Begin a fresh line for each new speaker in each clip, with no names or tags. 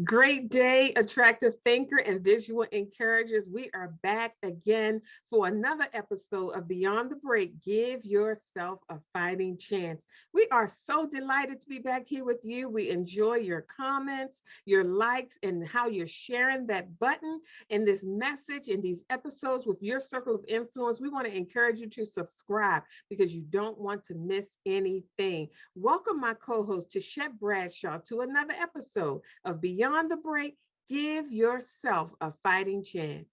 Great day, attractive thinker and visual encouragers. We are back again for another episode of Beyond the Break. Give yourself a fighting chance. We are so delighted to be back here with you. We enjoy your comments, your likes, and how you're sharing that button and this message in these episodes with your circle of influence. We want to encourage you to subscribe because you don't want to miss anything. Welcome, my co-host Tichet Bradshaw, to another episode of Beyond the Break. Give yourself a fighting chance.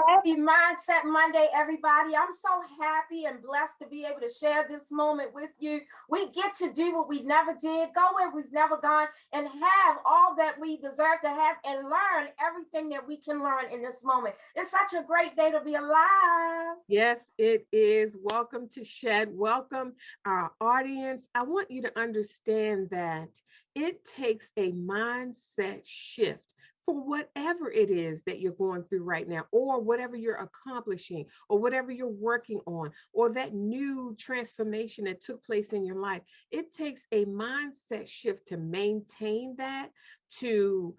Happy Mindset Monday, everybody. I'm so happy and blessed to be able to share this moment with you. We get to do what we never did, go where we've never gone, and have all that we deserve to have and learn everything that we can learn in this moment. It's such a great day to be alive.
Yes, it is. Welcome to Shed. Welcome our audience. I want you to understand that it takes a mindset shift for whatever it is that you're going through right now, or whatever you're accomplishing, or whatever you're working on, or that new transformation that took place in your life. It takes a mindset shift to maintain that, to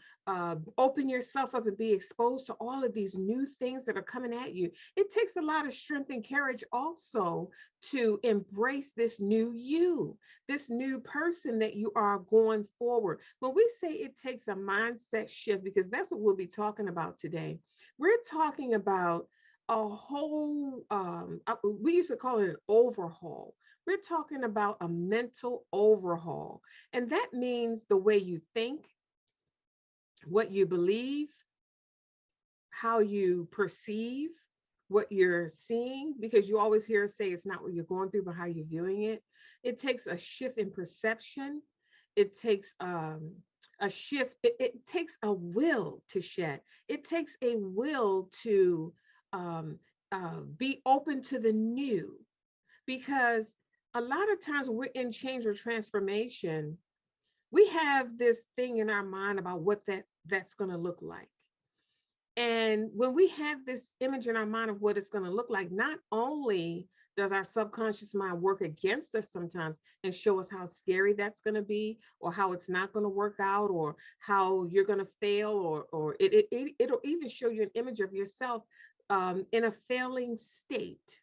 open yourself up and be exposed to all of these new things that are coming at you. It takes a lot of strength and courage also to embrace this new you, this new person that you are going forward. When we say it takes a mindset shift, because that's what we'll be talking about today, we're talking about a whole, we used to call it an overhaul. We're talking about a mental overhaul. And that means the way you think, what you believe, how you perceive what you're seeing, because you always hear us say it's not what you're going through, but how you're viewing it. It takes a shift in perception. It takes a shift. It takes a will to shed. It takes a will to be open to the new, because a lot of times when we're in change or transformation, we have this thing in our mind about what that's going to look like. And when we have this image in our mind of what it's going to look like, not only does our subconscious mind work against us sometimes and show us how scary that's going to be, or how it's not going to work out, or how you're going to fail, or it'll even show you an image of yourself in a failing state,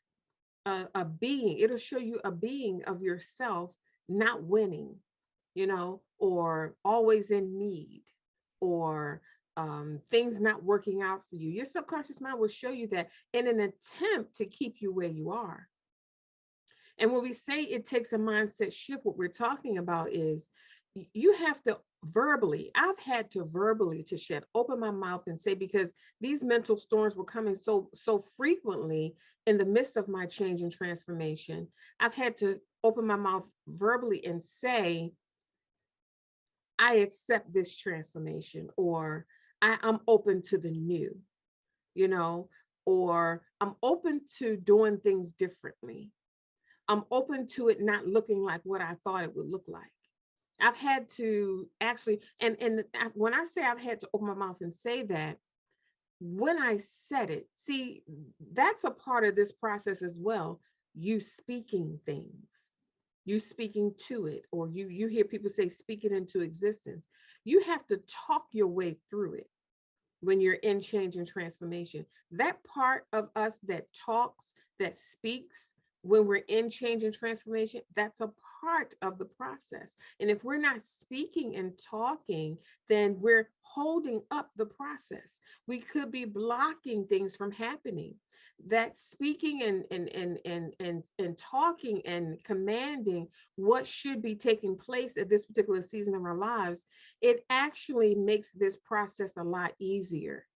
a being. It'll show you a being of yourself not winning, or always in need, or things not working out for you. Your subconscious mind will show you that in an attempt to keep you where you are. And when we say it takes a mindset shift, what we're talking about is you have to verbally, I've had to verbally to shed, open my mouth and say, because these mental storms were coming so frequently in the midst of my change and transformation, I've had to open my mouth verbally and say, I accept this transformation, or I'm open to the new, or I'm open to doing things differently. I'm open to it not looking like what I thought it would look like. I've had to actually, and when I say I've had to open my mouth and say that, when I said it, see, that's a part of this process as well. You speaking things, you speaking to it, or you hear people say, speak it into existence. You have to talk your way through it when you're in change and transformation. That part of us that talks, that speaks, when we're in change and transformation, that's a part of the process. And if we're not speaking and talking, then we're holding up the process. We could be blocking things from happening. That speaking and talking and commanding what should be taking place at this particular season of our lives, it actually makes this process a lot easier.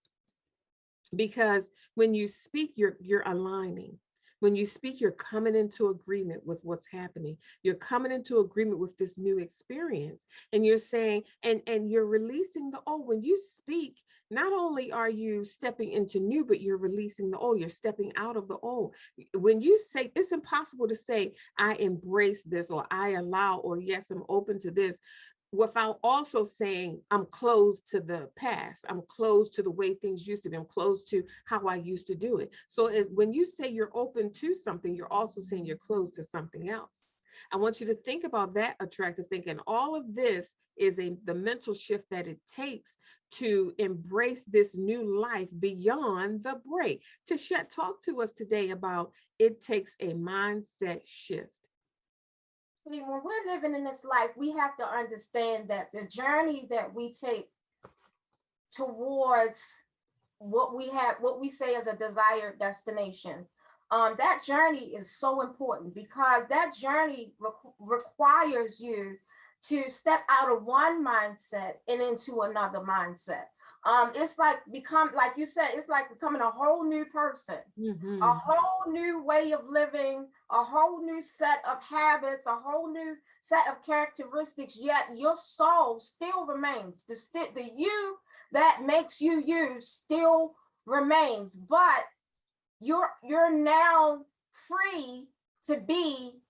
Because when you speak, you're aligning. When you speak, you're coming into agreement with what's happening. You're coming into agreement with this new experience. And you're saying, and you're releasing the old. When you speak, not only are you stepping into new, but you're releasing the old. You're stepping out of the old. When you say, it's impossible to say, I embrace this, or I allow, or yes, I'm open to this, without also saying I'm closed to the past. I'm closed to the way things used to be. I'm closed to how I used to do it. So when you say you're open to something, you're also saying you're closed to something else. I want you to think about that attractive thinking. All of this is the mental shift that it takes to embrace this new life beyond the break. Tichet, talk to us today about it takes a mindset shift.
See, when we're living in this life, we have to understand that the journey that we take towards what we say as a desired destination, that journey is so important because that journey requires you to step out of one mindset and into another mindset. It's like you said, it's like becoming a whole new person, a
Mhm.
whole new way of living, a whole new set of habits, a whole new set of characteristics, yet your soul still remains. The you that makes you you still remains, but you're now free to be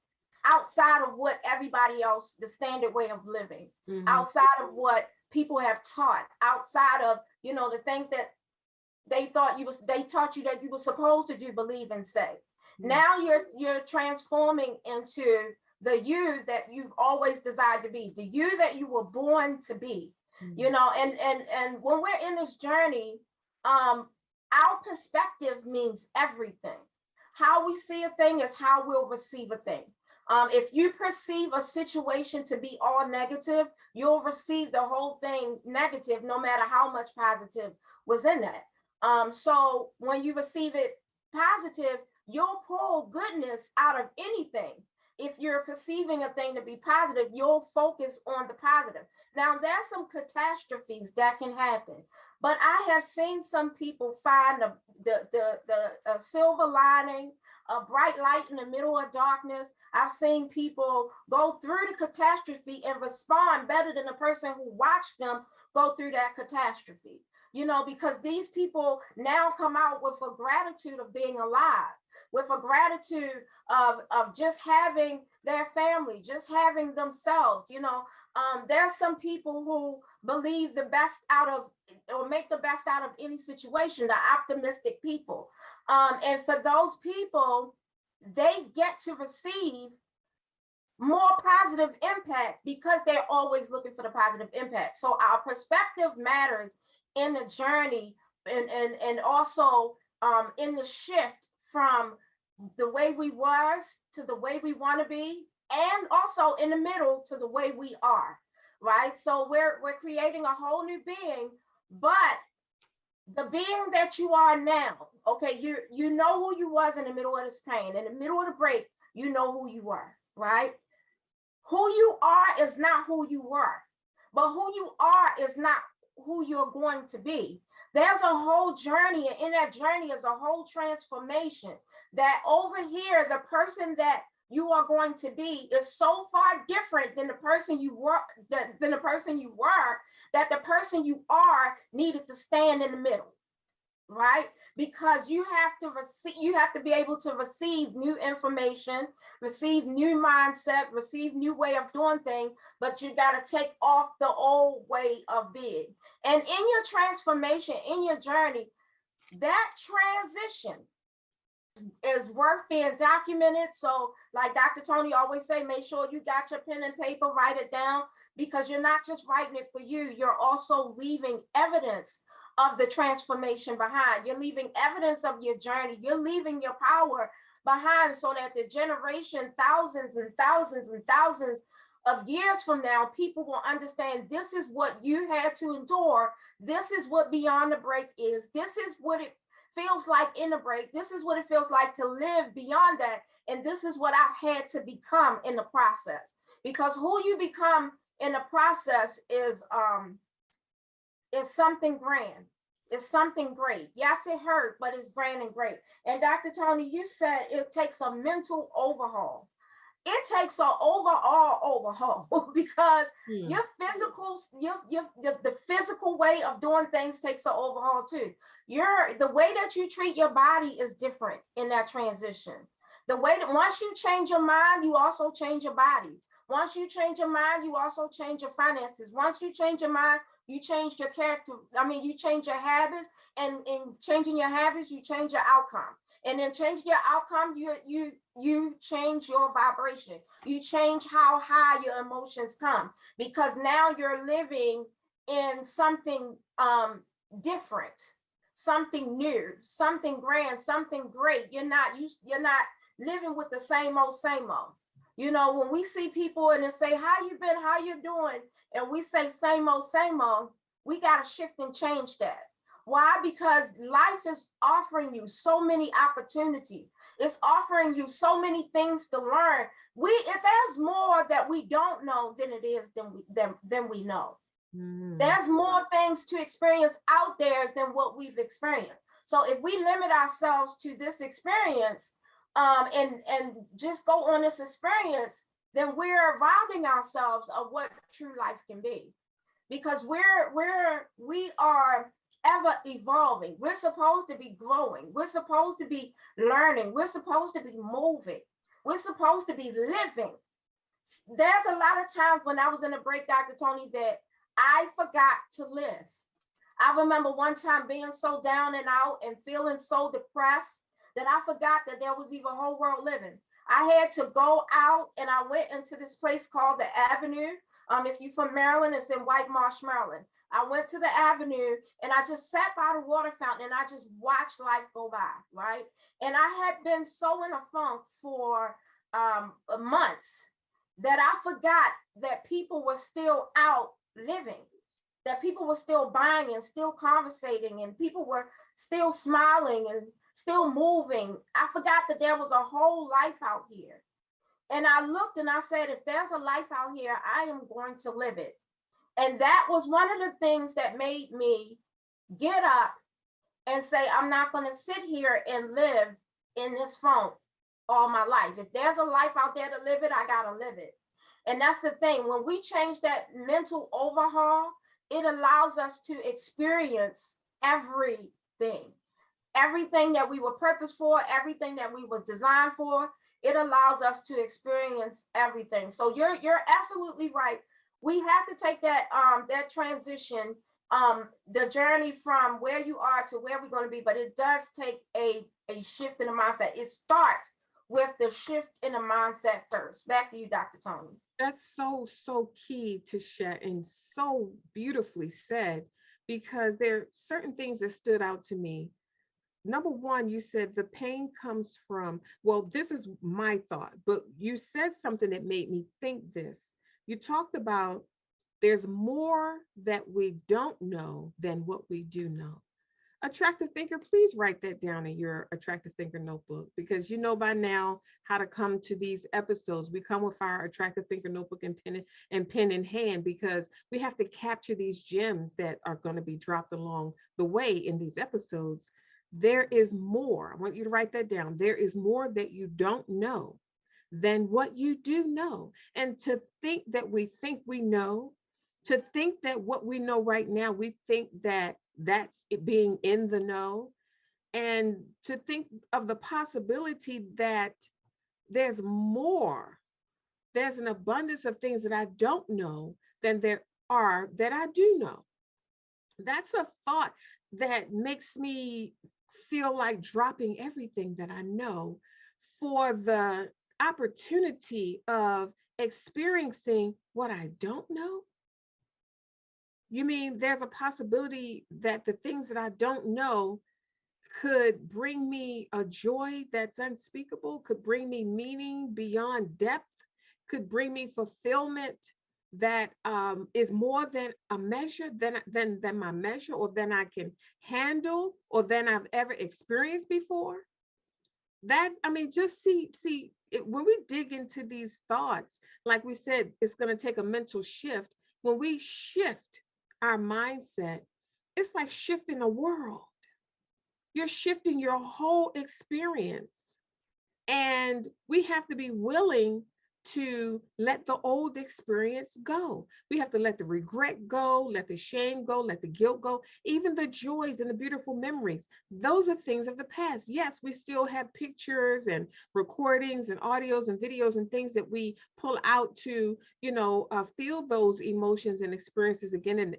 outside of what everybody else, the standard way of living,
Mhm.
outside of what people have taught, outside of, the things that they taught you that you were supposed to do, believe, and say.
Mhm.
Now you're transforming into the you that you've always desired to be, the you that you were born to be. And when we're in this journey, our perspective means everything. How we see a thing is how we'll receive a thing. If you perceive a situation to be all negative, you'll receive the whole thing negative, no matter how much positive was in that. So when you receive it positive, you'll pull goodness out of anything. If you're perceiving a thing to be positive, you'll focus on the positive. Now, there's some catastrophes that can happen, but I have seen some people find the silver lining, a bright light in the middle of darkness. I've seen people go through the catastrophe and respond better than the person who watched them go through that catastrophe. Because these people now come out with a gratitude of being alive, with a gratitude of just having their family, just having themselves. There's some people who believe the best out of, or make the best out of any situation, the optimistic people. And for those people, they get to receive more positive impact because they're always looking for the positive impact. So our perspective matters in the journey, and also in the shift from the way we was to the way we want to be, and also in the middle to the way we are, right? So we're creating a whole new being, but the being that you are now, okay, you know who you was in the middle of this pain, in the middle of the break, you know who you were, right? Who you are is not who you were, but who you are is not who you're going to be. There's a whole journey, and in that journey is a whole transformation. That over here, the person that you are going to be is so far different than the person you were, that the person you are needed to stand in the middle, right? Because you have to be able to receive new information, receive new mindset, receive new way of doing things, but you got to take off the old way of being. And in your transformation, in your journey, that transition is worth being documented. So like Dr. Toni always say, make sure you got your pen and paper, write it down, because you're not just writing it for you, you're also leaving evidence of the transformation behind. You're leaving evidence of your journey. You're leaving your power behind, so that the generation, thousands and thousands and thousands of years from now, people will understand this is what you had to endure. This is what beyond the break is. This is what it feels like in the break. This is what it feels like to live beyond that. And this is what I've had to become in the process. Because who you become in the process is something grand. It's something great. Yes, it hurt, but it's grand and great. And Dr. Toni, you said it takes a mental overhaul. It takes an overall overhaul because
Hmm.
your physical, the physical way of doing things takes an overhaul too. The way that you treat your body is different in that transition. The way that once you change your mind, you also change your body. Once you change your mind, you also change your finances. Once you change your mind, you change your character. I mean, you change your habits, and in changing your habits, you change your outcome. And then changing your outcome, you change your vibration. You change how high your emotions come, because now you're living in something different, something new, something grand, something great. You're not living with the same old, same old. You know, when we see people and they say, how you been, how you doing? And we say same old, we got to shift and change that. Why? Because life is offering you so many opportunities. It's offering you so many things to learn. If there's more that we don't know than it is than we know. There's more things to experience out there than what we've experienced. So if we limit ourselves to this experience, and just go on this experience, then we're robbing ourselves of what true life can be. Because we are ever evolving. We're supposed to be growing. We're supposed to be learning. We're supposed to be moving. We're supposed to be living. There's a lot of times when I was in a break, Dr. Toni, that I forgot to live. I remember one time being so down and out and feeling so depressed that I forgot that there was even a whole world living. I had to go out, and I went into this place called the Avenue. If you're from Maryland, it's in White Marsh, Maryland. I went to the Avenue and I just sat by the water fountain and I just watched life go by, right? And I had been so in a funk for months that I forgot that people were still out living, that people were still buying and still conversating, and people were still smiling and still moving. I forgot that there was a whole life out here. And I looked and I said, if there's a life out here, I am going to live it. And that was one of the things that made me get up and say, I'm not going to sit here and live in this funk all my life. If there's a life out there to live it, I got to live it. And that's the thing. When we change that mental overhaul, it allows us to experience everything. Everything that we were purposed for, everything that we was designed for, it allows us to experience everything. So you're absolutely right. We have to take that transition, the journey from where you are to where we're going to be, but it does take a shift in the mindset. It starts with the shift in the mindset first. Back to you, Dr. Toni.
That's so key to Shet, and so beautifully said, because there are certain things that stood out to me. Number one, you said the pain comes from, well, this is my thought, but you said something that made me think this. You talked about there's more that we don't know than what we do know. Attractive thinker, please write that down in your attractive thinker notebook, because you know by now how to come to these episodes. We come with our attractive thinker notebook and pen in hand, because we have to capture these gems that are going to be dropped along the way in these episodes. There is more. I want you to write that down. There is more that you don't know than what you do know. And to think that we think we know, to think that what we know right now, we think that that's it, being in the know, and to think of the possibility that there's more, there's an abundance of things that I don't know than there are that I do know. That's a thought that makes me feel like dropping everything that I know for the opportunity of experiencing what I don't know. You mean there's a possibility that the things that I don't know could bring me a joy that's unspeakable, could bring me meaning beyond depth, could bring me fulfillment that is more than a measure, than my measure, or than I can handle, or than I've ever experienced before. That, I mean, just see it, when we dig into these thoughts, like we said, it's going to take a mental shift. When we shift our mindset, it's like shifting a world. You're shifting your whole experience. And we have to be willing to let the old experience go. We have to let the regret go, let the shame go, let the guilt go, even the joys and the beautiful memories. Those are things of the past. Yes, we still have pictures and recordings and audios and videos and things that we pull out to, feel those emotions and experiences again,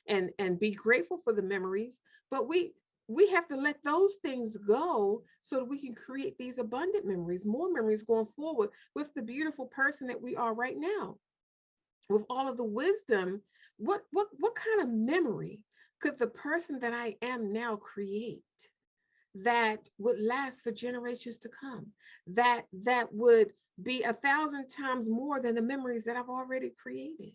and be grateful for the memories. But we we have to let those things go so that we can create these abundant memories, more memories going forward with the beautiful person that we are right now, with all of the wisdom. What kind of memory could the person that I am now create that would last for generations to come, that would be 1,000 times more than the memories that I've already created,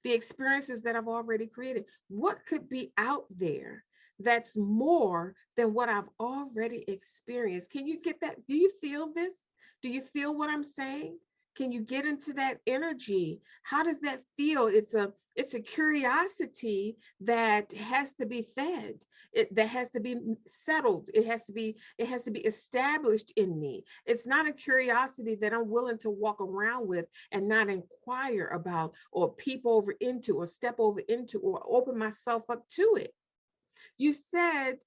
the experiences that I've already created? What could be out there that's more than what I've already experienced? Can you get that? Do you feel this? Do you feel what I'm saying? Can you get into that energy? How does that feel? It's a curiosity that has to be fed. That has to be settled. It has to be established in me. It's not a curiosity that I'm willing to walk around with and not inquire about or peep over into or step over into or open myself up to it. You said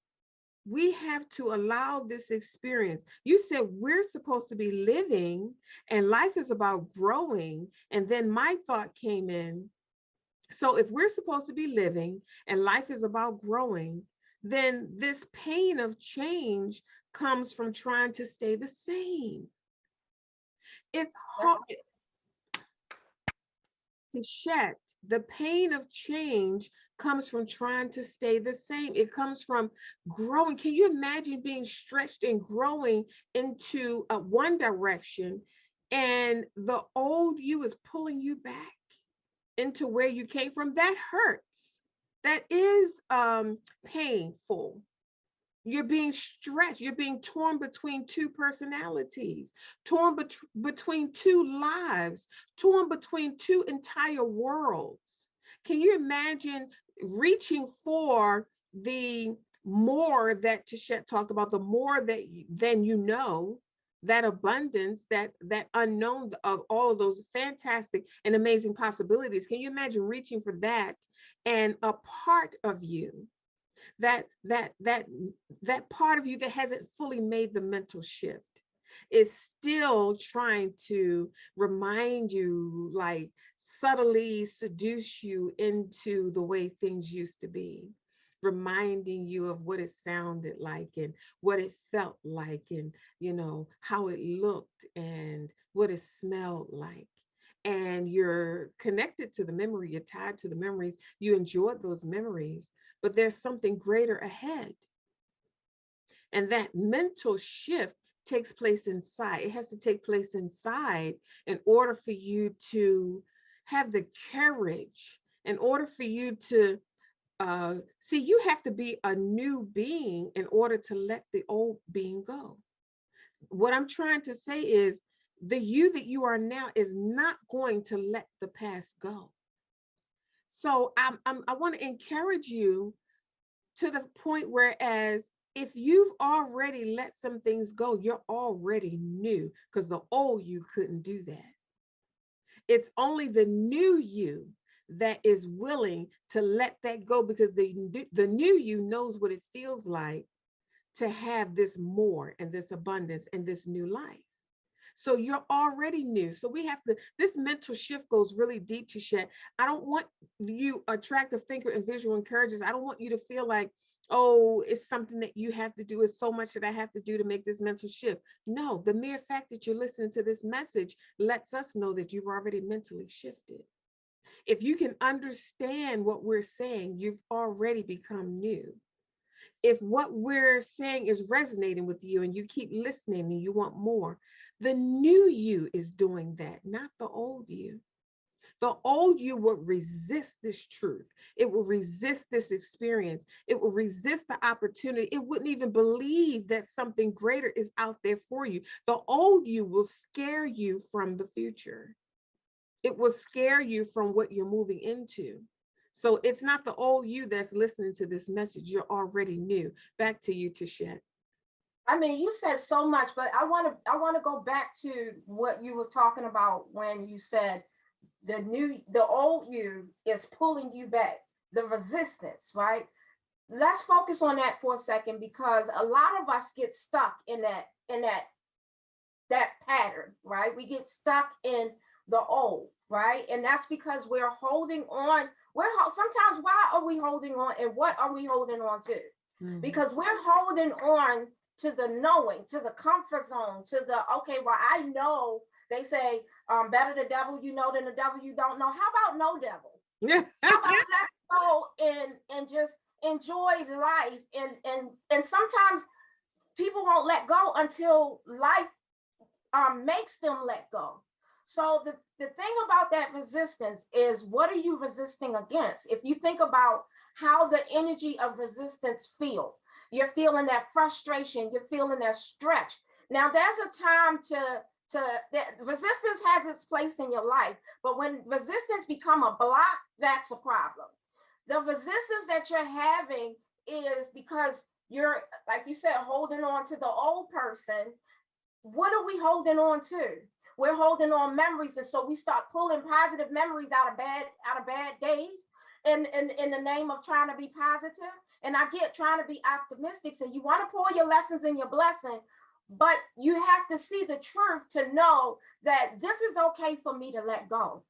we have to allow this experience. You said we're supposed to be living and life is about growing. And then my thought came in. So if we're supposed to be living and life is about growing, then this pain of change comes from trying to stay the same. It's
That's
hard to shed. The pain of change comes from trying to stay the same. It comes from growing. Can you imagine being stretched and growing into one direction, and the old you is pulling you back into where you came from? That hurts. That is painful. You're being stretched. You're being torn between two personalities, torn between two lives, torn between two entire worlds. Can you imagine reaching for the more that Tichet talked about, the more that than you know, that abundance, that unknown of all of those fantastic and amazing possibilities? Can you imagine reaching for that, and a part of you, that part of you that hasn't fully made the mental shift, is still trying to remind you, like subtly seduce you into the way things used to be, reminding you of what it sounded like and what it felt like, and how it looked and what it smelled like. And you're connected to the memory, you're tied to the memories, you enjoyed those memories, but there's something greater ahead. And that mental shift takes place inside. It has to take place inside in order for you to have the courage, in order for you to see, you have to be a new being in order to let the old being go. What I'm trying to say is, the you that you are now is not going to let the past go. So I want to encourage you to the point whereas if you've already let some things go, you're already new, because the old you couldn't do that. It's only the new you that is willing to let that go, because the new you knows what it feels like to have this more and this abundance and this new life. So you're already new. So we have to, this mental shift goes really deep, Tichet. I don't want you, attractive thinker and visual encouragers, I don't want you to feel like, oh, it's something that you have to do. It's so much that I have to do to make this mental shift. No, the mere fact that you're listening to this message lets us know that you've already mentally shifted. If you can understand what we're saying, you've already become new. If what we're saying is resonating with you and you keep listening and you want more, the new you is doing that, not the old you. The old you will resist this truth. It will resist this experience. It will resist the opportunity. It wouldn't even believe that something greater is out there for you. The old you will scare you from the future. It will scare you from what you're moving into. So it's not the old you that's listening to this message. You're already new. Back to you, Tichet.
I mean, you said so much, but I want to go back to what you was talking about when you said the old you is pulling you back, the resistance, right? Let's focus on that for a second, because a lot of us get stuck in that pattern, right? We get stuck in the old, right? And that's because we're holding on. Sometimes, why are we holding on, and what are we holding on to? because we're holding on to the knowing, to the comfort zone, to the, okay, well, I know they say, better the devil you know than the devil you don't know. How about no devil? How about let go and just enjoy life? And sometimes people won't let go until life makes them let go. So the thing about that resistance is, what are you resisting against? If you think about how the energy of resistance feel, you're feeling that frustration, you're feeling that stretch. Now there's a time to that resistance has its place in your life, but when resistance become a block, that's a problem. The resistance that you're having is because you're, like you said, holding on to the old person. What are we holding on to? We're holding on memories, and so we start pulling positive memories out of bad days, and in the name of trying to be positive. And I get trying to be optimistic, so you want to pull your lessons and your blessing, but you have to see the truth to know that this is okay for me to let go,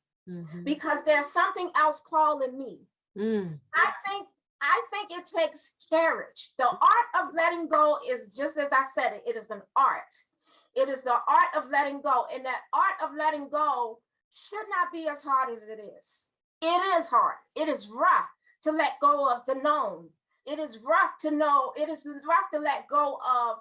because there's something else calling me. I think it takes courage. The art of letting go is, just as I said it, it is an art. It is the art of letting go. And that art of letting go should not be as hard as it is. It is hard. It is rough to let go of the known. It is rough to know. It is rough to let go of,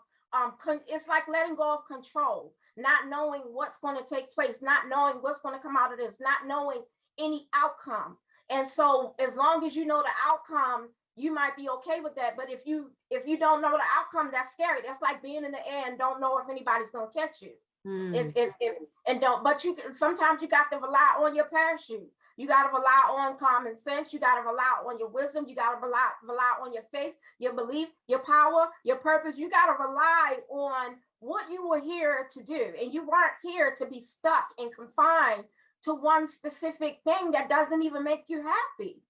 it's like letting go of control, not knowing what's going to take place, not knowing what's going to come out of this, not knowing any outcome. And so as long as you know the outcome, you might be okay with that. But if you don't know the outcome, that's scary. That's like being in the air and don't know if anybody's gonna catch you. But you sometimes you got to rely on your parachute. You got to rely on common sense. You got to rely on your wisdom. You got to rely on your faith, your belief, your power, your purpose. You got to rely on what you were here to do. And you weren't here to be stuck and confined to one specific thing that doesn't even make you happy.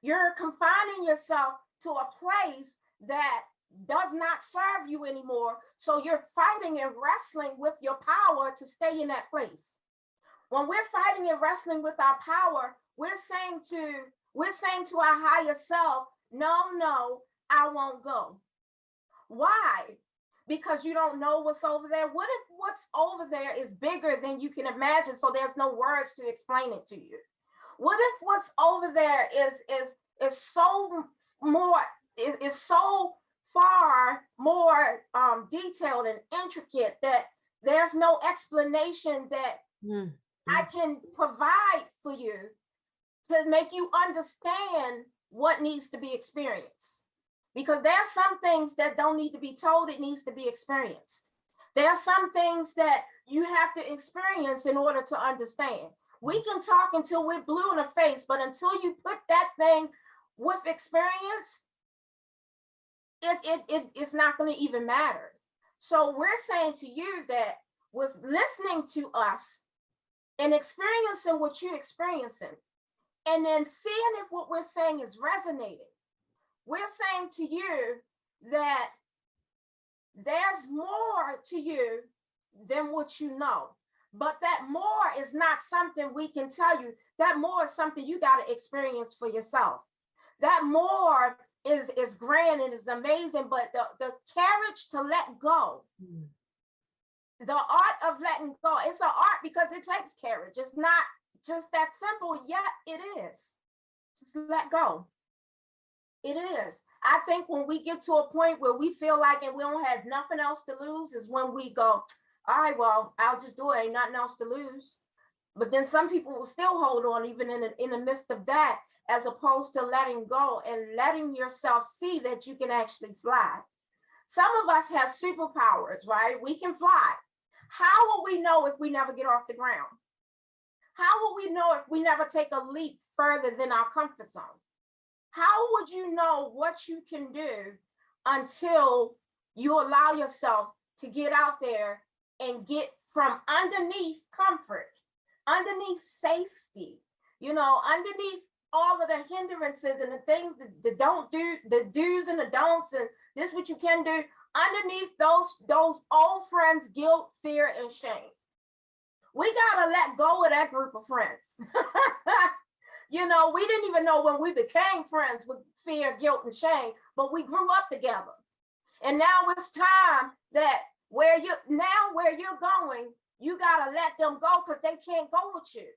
You're confining yourself to a place that does not serve you anymore. So you're fighting and wrestling with your power to stay in that place. When we're fighting and wrestling with our power, we're saying to our higher self, no, I won't go. Why? Because you don't know what's over there. What if what's over there is bigger than you can imagine, so there's no words to explain it to you? What if what's over there is so far more detailed and intricate that there's no explanation that I can provide for you to make you understand what needs to be experienced? Because there are some things that don't need to be told, it needs to be experienced. There are some things that you have to experience in order to understand. We can talk until we're blue in the face, but until you put that thing with experience, it's not going to even matter. So we're saying to you that with listening to us and experiencing what you're experiencing, and then seeing if what we're saying is resonating, we're saying to you that there's more to you than what you know. But that more is not something we can tell you. That more is something you got to experience for yourself. That more is grand and is amazing, but the courage to let go, the art of letting go, it's an art because it takes courage. It's not just that simple, yet it is. Just let go. It is. I think when we get to a point where we feel like and we don't have nothing else to lose is when we go, all right, well, I'll just do it. Ain't nothing else to lose. But then some people will still hold on even in the midst of that, as opposed to letting go and letting yourself see that you can actually fly. Some of us have superpowers, right? We can fly. How will we know if we never get off the ground? How will we know if we never take a leap further than our comfort zone? How would you know what you can do until you allow yourself to get out there and get from underneath comfort, underneath safety, underneath all of the hindrances and the things that don't do, the do's and the don'ts, and this what you can do, underneath those old friends, guilt, fear, and shame. We gotta let go of that group of friends. You know, we didn't even know when we became friends with fear, guilt, and shame, but we grew up together. And now it's time that where you're going, you gotta let them go because they can't go with you.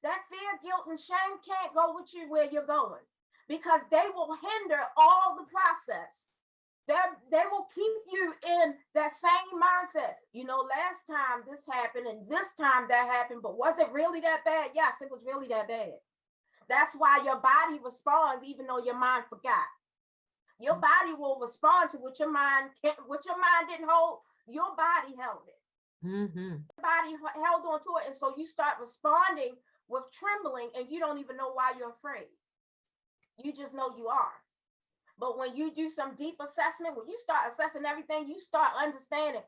That fear, guilt, and shame can't go with you where you're going because they will hinder all the process. They will keep you in that same mindset. You know, last time this happened and this time that happened, but was it really that bad? Yes, it was really that bad. That's why your body responds even though your mind forgot. Your body will respond to what your mind didn't hold. Your body held it.
Mm-hmm.
Your body held on to it, and so you start responding with trembling, and you don't even know why you're afraid. You just know you are. But when you do some deep assessment, when you start assessing everything, you start understanding,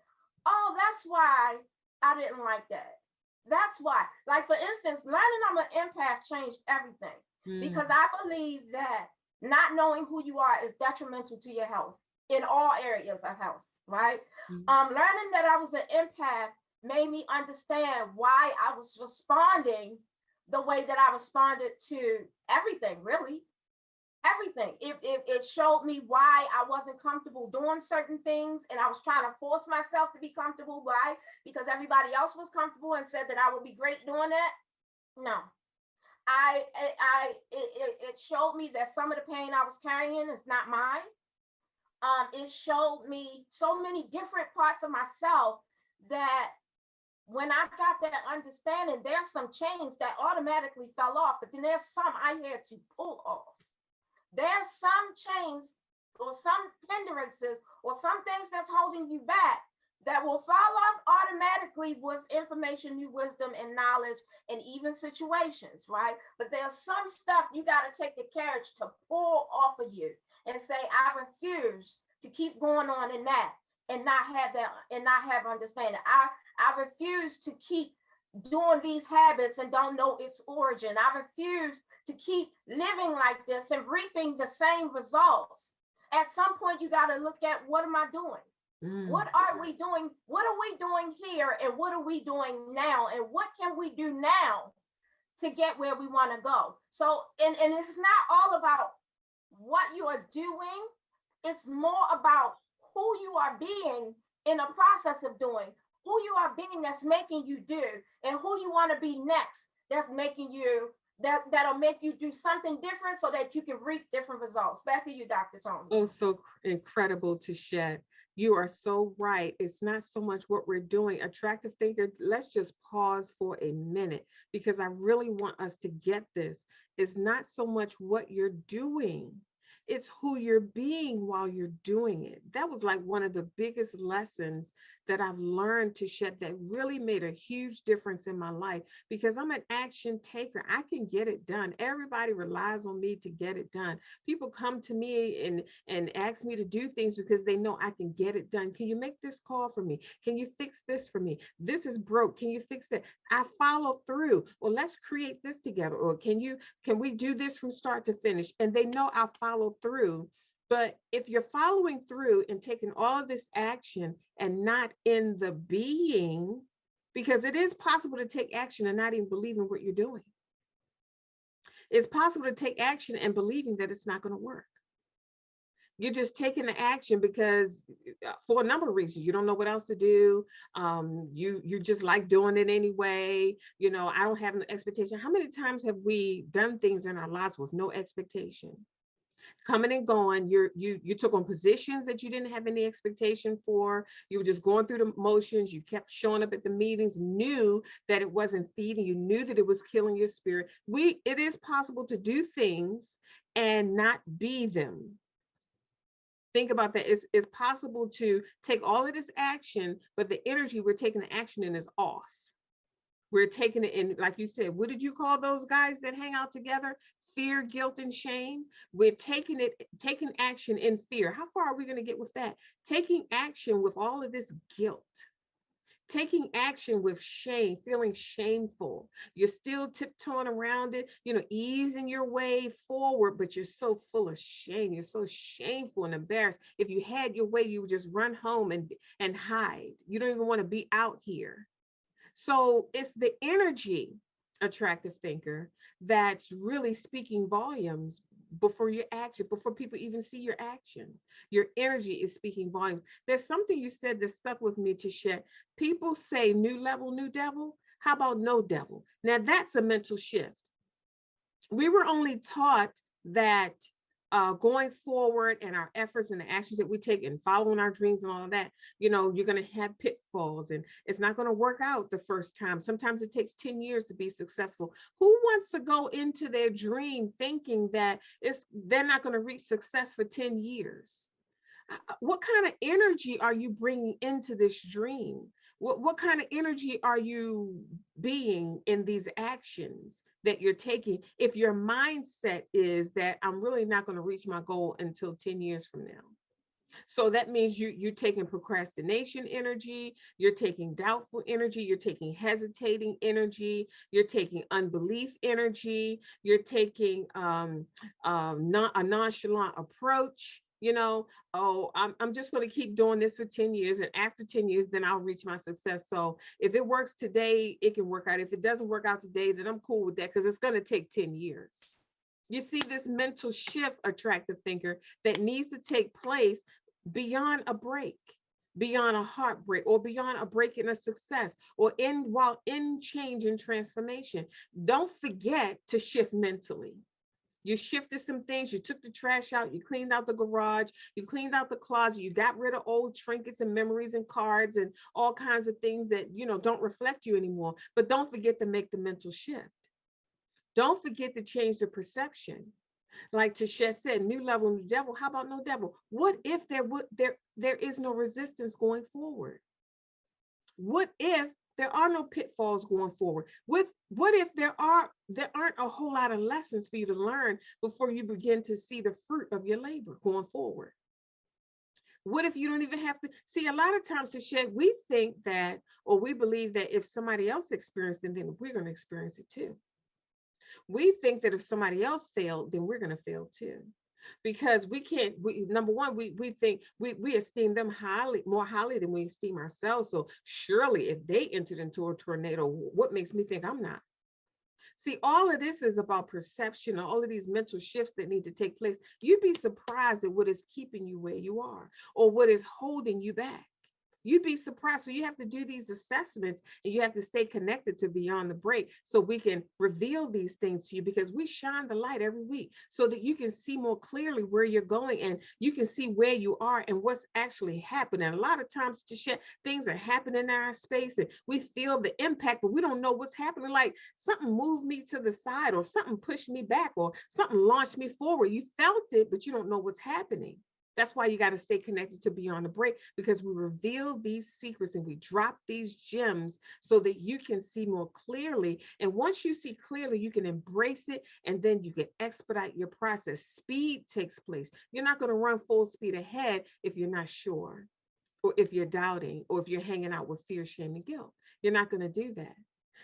oh, that's why I didn't like that. That's why. Like, for instance, learning I'm an empath changed everything because I believe that not knowing who you are is detrimental to your health in all areas of health, right? Learning that I was an empath made me understand why I was responding the way that I responded to everything, really. Everything. It showed me why I wasn't comfortable doing certain things, and I was trying to force myself to be comfortable. Why? Because everybody else was comfortable and said that I would be great doing that. No, it showed me that some of the pain I was carrying is not mine. It showed me so many different parts of myself that when I got that understanding, there's some chains that automatically fell off, but then there's some I had to pull off. There's some chains or some hindrances or some things that's holding you back that will fall off automatically with information, new wisdom, and knowledge, and even situations, right? But there's some stuff you got to take the courage to pull off of you and say, I refuse to keep going on in that and not have that and not have understanding. I refuse to keep doing these habits and don't know its origin. I refuse to keep living like this and reaping the same results. At some point, you got to look at, what am I doing? What are we doing? What are we doing here? And what are we doing now? And what can we do now to get where we want to go? So, and it's not all about what you are doing. It's more about who you are being in the process of doing, who you are being that's making you do, and who you want to be next that's making you, that'll make you do something different so that you can reap different results. Back to you, Dr. Toni.
Oh, so incredible, Tichet. You are so right. It's not so much what we're doing. Attractive thinker, let's just pause for a minute because I really want us to get this. It's not so much what you're doing. It's who you're being while you're doing it. That was like one of the biggest lessons that I've learned, Tichet, that really made a huge difference in my life because I'm an action taker. I can get it done. Everybody relies on me to get it done. People come to me and ask me to do things because they know I can get it done. Can you make this call for me? Can you fix this for me? This is broke. Can you fix that? I follow through. Well, let's create this together. Or can we do this from start to finish? And they know I'll follow through. But if you're following through and taking all of this action and not in the being, because it is possible to take action and not even believe in what you're doing. It's possible to take action and believing that it's not going to work. You're just taking the action because for a number of reasons, you don't know what else to do. You just like doing it anyway. You know, I don't have an expectation. How many times have we done things in our lives with no expectation? Coming and going, you took on positions that you didn't have any expectation for. You were just going through the motions. You kept showing up at the meetings, knew that it wasn't feeding you, knew that it was killing your spirit. It is possible to do things and not be them. Think about that. It's possible to take all of this action, but the energy we're taking the action in is off. We're taking it in, like you said, what did you call those guys that hang out together? Fear, guilt, and shame. We're taking action in fear. How far are we going to get with that? Taking action with all of this guilt. Taking action with shame, feeling shameful. You're still tiptoeing around it, easing your way forward, but you're so full of shame. You're so shameful and embarrassed. If you had your way, you would just run home and hide. You don't even want to be out here. So it's the energy, attractive thinker, that's really speaking volumes before your action, before people even see your actions. Your energy is speaking volumes. There's something you said that stuck with me, Tichet. People say new level, new devil. How about no devil? Now that's a mental shift. We were only taught that going forward and our efforts and the actions that we take and following our dreams and all of that, you're going to have pitfalls and it's not going to work out the first time. Sometimes it takes 10 years to be successful. Who wants to go into their dream thinking that they're not going to reach success for 10 years? What kind of energy are you bringing into this dream? What kind of energy are you being in these actions that you're taking if your mindset is that I'm really not going to reach my goal until 10 years from now? So that means you're taking procrastination energy, you're taking doubtful energy, you're taking hesitating energy, you're taking unbelief energy, you're taking a nonchalant approach. Oh, I'm just going to keep doing this for 10 years. And after 10 years, then I'll reach my success. So if it works today, it can work out. If it doesn't work out today, then I'm cool with that because it's going to take 10 years. You see this mental shift, attractive thinker, that needs to take place beyond a break, beyond a heartbreak, or beyond a break in a success, or while in change and transformation. Don't forget to shift mentally. You shifted some things, you took the trash out, you cleaned out the garage, you cleaned out the closet, you got rid of old trinkets and memories and cards and all kinds of things that don't reflect you anymore. But don't forget to make the mental shift. Don't forget to change the perception. Like Tichet said, new level, new devil. How about no devil? What if there is no resistance going forward? What if there are no pitfalls going forward? What if there aren't a whole lot of lessons for you to learn before you begin to see the fruit of your labor going forward? What if you don't even have to see? A lot of times, Tichet, we think that, or we believe that if somebody else experienced it, then we're going to experience it too. We think that if somebody else failed, then we're going to fail too. Because number one, we think we esteem them more highly than we esteem ourselves. So surely if they entered into a tornado, what makes me think I'm not? See, all of this is about perception, all of these mental shifts that need to take place. You'd be surprised at what is keeping you where you are or what is holding you back. You'd be surprised. So you have to do these assessments and you have to stay connected to Beyond the Break so we can reveal these things to you, because we shine the light every week so that you can see more clearly where you're going and you can see where you are and what's actually happening. A lot of times, things are happening in our space and we feel the impact, but we don't know what's happening. Like something moved me to the side or something pushed me back or something launched me forward. You felt it, but you don't know what's happening. That's why you got to stay connected to Beyond the Break, because we reveal these secrets and we drop these gems so that you can see more clearly. And once you see clearly, you can embrace it and then you can expedite your process. Speed takes place. You're not going to run full speed ahead if you're not sure, or if you're doubting, or if you're hanging out with fear, shame, and guilt. You're not going to do that.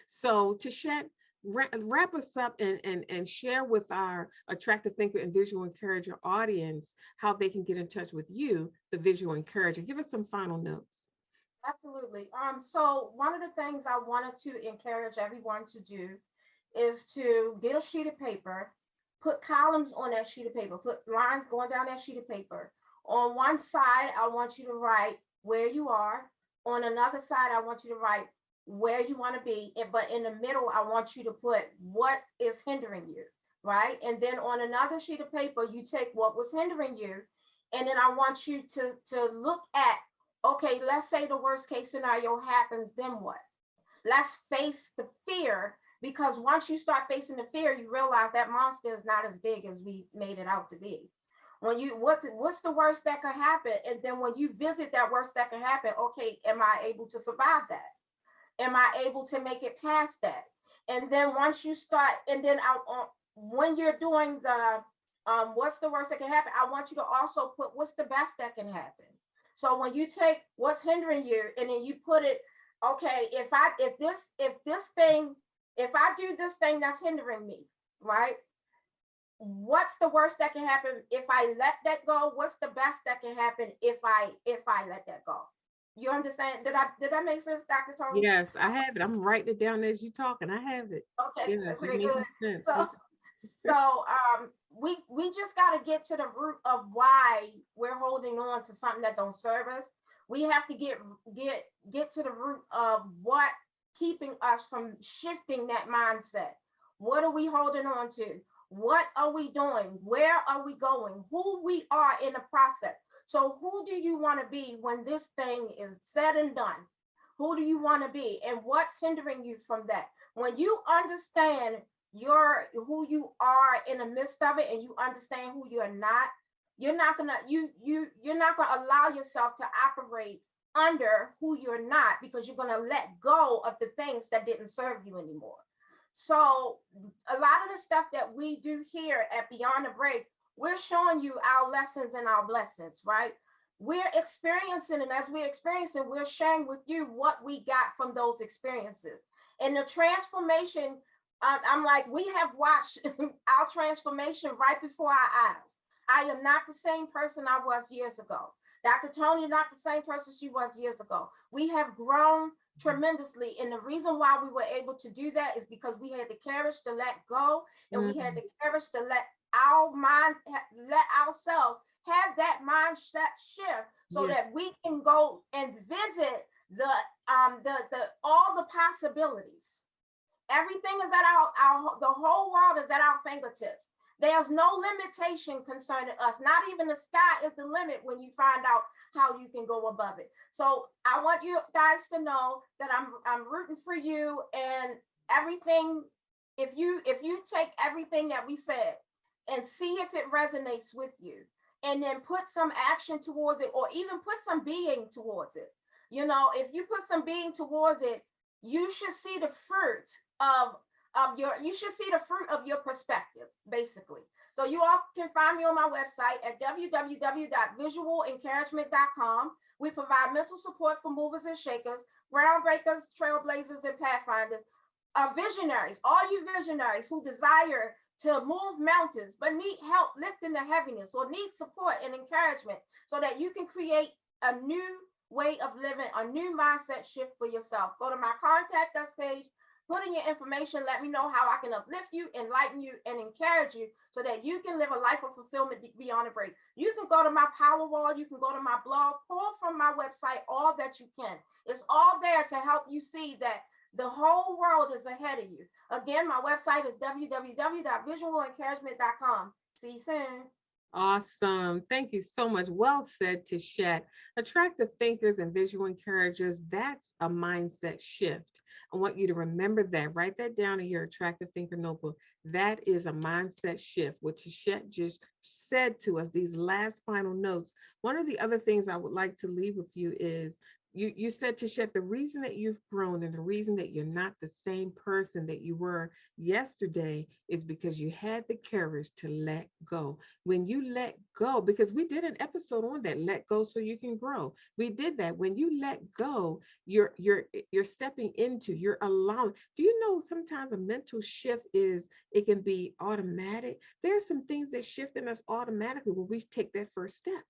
So, Tichet, wrap us up and share with our attractive thinker and visual encourager audience how they can get in touch with you, the visual encourager. Give us some final notes.
Absolutely. So one of the things I wanted to encourage everyone to do is to get a sheet of paper, put columns on that sheet of paper, put lines going down that sheet of paper. On one side, I want you to write where you are. On another side, I want you to write where you want to be. But in the middle, I want you to put what is hindering you, right? And then on another sheet of paper, you take what was hindering you. And then I want you to look at, okay, let's say the worst case scenario happens, then what? Let's face the fear, because once you start facing the fear, you realize that monster is not as big as we made it out to be. When you what's the worst that could happen? And then when you visit that worst that can happen, okay, am I able to survive that? Am I able to make it past that? And then once you start, and then when you're doing the what's the worst that can happen, I want you to also put what's the best that can happen. So when you take what's hindering you and then you put it, okay, if I do this thing that's hindering me, right? What's the worst that can happen if I let that go? What's the best that can happen if I let that go? You understand? Did that make sense, Dr. Tony?
Yes, I have it. I'm writing it down as you're talking. I have it.
Okay,
Yes, you're
very good.
making sense.
So,
Okay.
we just got to get to the root of why we're holding on to something that don't serve us. We have to get to the root of what keeping us from shifting that mindset. What are we holding on to? What are we doing? Where are we going? Who we are in the process. So who do you want to be when this thing is said and done? Who do you want to be? And what's hindering you from that? When you understand who you are in the midst of it, and you understand who you're not, you're not gonna allow yourself to operate under who you're not, because you're gonna let go of the things that didn't serve you anymore. So a lot of the stuff that we do here at Beyond the Break, we're showing you our lessons and our blessings, right? We're experiencing, and as we're experiencing, we're sharing with you what we got from those experiences. And the transformation, I'm like, we have watched our transformation right before our eyes. I am not the same person I was years ago. Dr. Toni, not the same person she was years ago. We have grown tremendously. And the reason why we were able to do that is because we had the courage to let go, and we had the courage to let ourselves have that mindset shift, so that we can go and visit the all the possibilities. Everything is at the whole world is at our fingertips. There's no limitation concerning us. Not even the sky is the limit when you find out how you can go above it. So I want you guys to know that I'm rooting for you, and everything. If you take everything that we said and see if it resonates with you, and then put some action towards it, or even put some being towards it. You know, if you put some being towards it, you should see the fruit of your perspective, basically. So you all can find me on my website at www.visualencouragement.com. We provide mental support for movers and shakers, groundbreakers, trailblazers, and pathfinders, visionaries, all you visionaries who desire to move mountains but need help lifting the heaviness, or need support and encouragement, so that you can create a new way of living, a new mindset shift for yourself. Go to my contact us page, put in your information, let me know how I can uplift you, enlighten you, and encourage you, so that you can live a life of fulfillment beyond a break. You can go to my power wall, you can go to my blog, pull from my website all that you can. It's all there to help you see that the whole world is ahead of you. Again, my website is www.visualencouragement.com. See you soon.
Awesome. Thank you so much. Well said, Tichet. Attractive thinkers and visual encouragers, that's a mindset shift. I want you to remember that. Write that down in your attractive thinker notebook. That is a mindset shift. What Tichet just said to us, these last final notes. One of the other things I would like to leave with you is, you said, Tichet, the reason that you've grown and the reason that you're not the same person that you were yesterday is because you had the courage to let go. When you let go, because we did an episode on that, let go so you can grow. We did that. When you let go, you're stepping into, you're allowing. Do you know sometimes a mental shift it can be automatic? There's some things that shift in us automatically when we take that first step,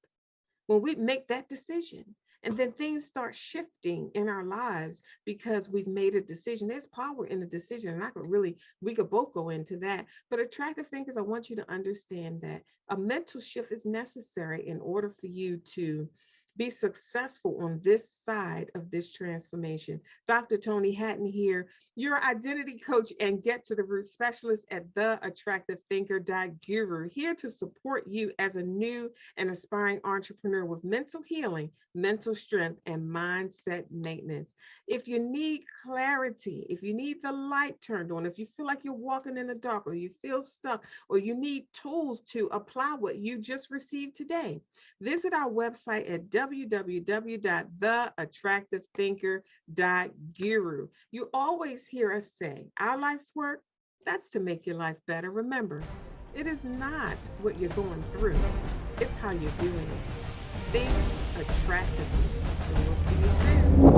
when we make that decision. And then things start shifting in our lives because we've made a decision. There's power in the decision. And we could both go into that. But attractive thinkers, I want you to understand that a mental shift is necessary in order for you to be successful on this side of this transformation. Dr. Toni Hatton here, your identity coach and get to the root specialist at theattractivethinker.guru, here to support you as a new and aspiring entrepreneur with mental healing, mental strength, and mindset maintenance. If you need clarity, if you need the light turned on, if you feel like you're walking in the dark, or you feel stuck, or you need tools to apply what you just received today, visit our website at www.theattractivethinker.guru. You always hear us say, our life's work, that's to make your life better. Remember, it is not what you're going through, it's how you're doing it. Think attractively. And we'll see you soon.